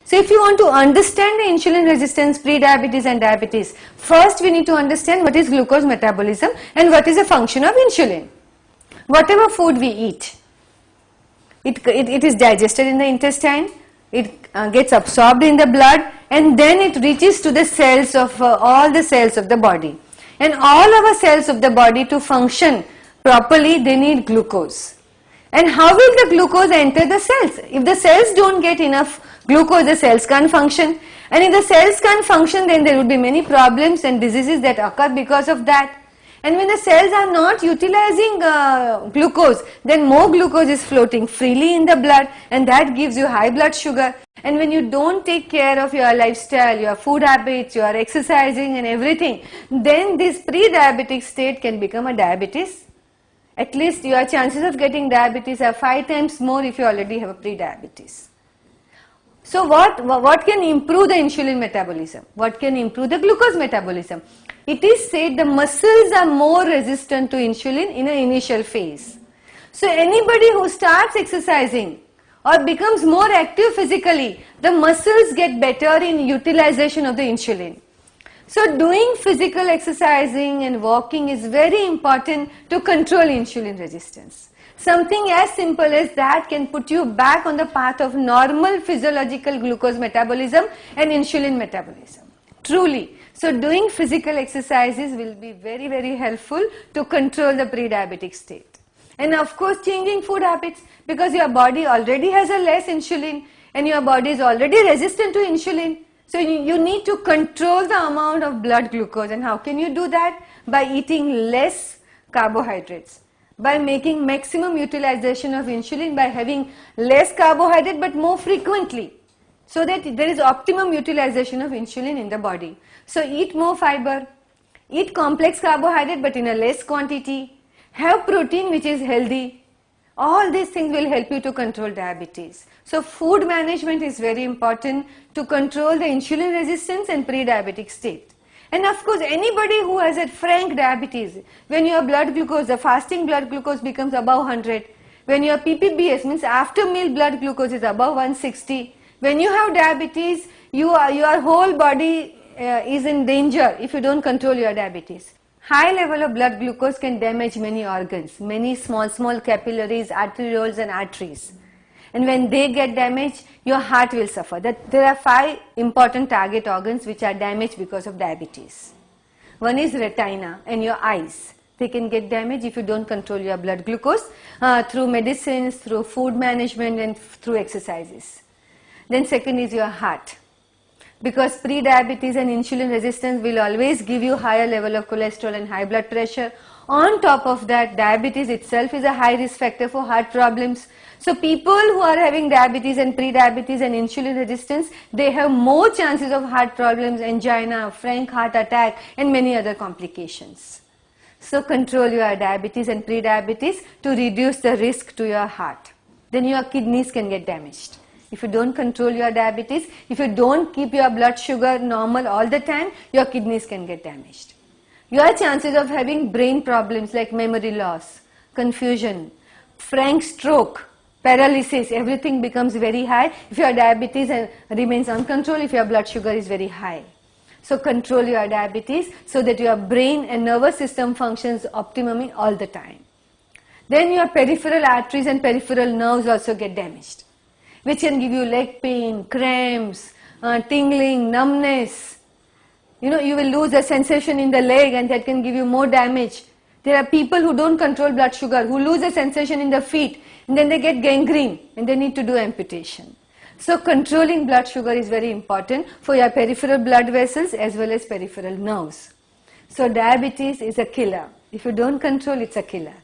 So if you want to understand the insulin resistance, pre-diabetes and diabetes, first we need to understand what is glucose metabolism and what is the function of insulin. Whatever food we eat, it is digested in the intestine, it gets absorbed in the blood, and then it reaches to the cells of all the cells of the body. And all our cells of the body, to function properly, they need glucose. And how will the glucose enter the cells? If the cells don't get enough glucose, the cells can't function. And if the cells can't function, then there will be many problems and diseases that occur because of that. And when the cells are not utilizing glucose, then more glucose is floating freely in the blood, and that gives you high blood sugar. And when you don't take care of your lifestyle, your food habits, your exercising and everything, then this pre-diabetic state can become a diabetes. At least your chances of getting diabetes are 5 times more if you already have a pre-diabetes. So what can improve the insulin metabolism? What can improve the glucose metabolism? It is said the muscles are more resistant to insulin in an initial phase. So anybody who starts exercising or becomes more active physically, the muscles get better in utilization of the insulin. So doing physical exercising and walking is very important to control insulin resistance. Something as simple as that can put you back on the path of normal physiological glucose metabolism and insulin metabolism. Truly. So doing physical exercises will be very, very helpful to control the pre-diabetic state. And of course changing food habits, because your body already has a less insulin and your body is already resistant to insulin. So you need to control the amount of blood glucose. And how can you do that? By eating less carbohydrates, by making maximum utilization of insulin, by having less carbohydrate but more frequently, so that there is optimum utilization of insulin in the body. So eat more fiber, eat complex carbohydrate but in a less quantity, have protein which is healthy. All these things will help you to control diabetes. So food management is very important to control the insulin resistance and pre-diabetic state. And of course anybody who has a frank diabetes, when your blood glucose, the fasting blood glucose becomes above 100, when your PPBS means after meal blood glucose is above 160, when you have diabetes, your whole body is in danger if you don't control your diabetes. High level of blood glucose can damage many organs, many small capillaries, arterioles and arteries. And when they get damaged, your heart will suffer. There are 5 important target organs which are damaged because of diabetes. One is retina and your eyes. They can get damaged if you don't control your blood glucose through medicines, through food management and through exercises. Then second is your heart. Because pre-diabetes and insulin resistance will always give you higher level of cholesterol and high blood pressure. On top of that, diabetes itself is a high risk factor for heart problems. So people who are having diabetes and pre-diabetes and insulin resistance, they have more chances of heart problems, angina, frank heart attack and many other complications. So control your diabetes and pre-diabetes to reduce the risk to your heart. Then your kidneys can get damaged. If you don't control your diabetes, if you don't keep your blood sugar normal all the time, your kidneys can get damaged. Your chances of having brain problems like memory loss, confusion, frank stroke, paralysis, everything becomes very high if your diabetes remains uncontrolled, if your blood sugar is very high. So control your diabetes so that your brain and nervous system functions optimally all the time. Then your peripheral arteries and peripheral nerves also get damaged, which can give you leg pain, cramps, tingling, numbness. You will lose a sensation in the leg and that can give you more damage. There are people who don't control blood sugar, who lose a sensation in the feet and then they get gangrene and they need to do amputation. So controlling blood sugar is very important for your peripheral blood vessels as well as peripheral nerves. So diabetes is a killer. If you don't control, it's a killer.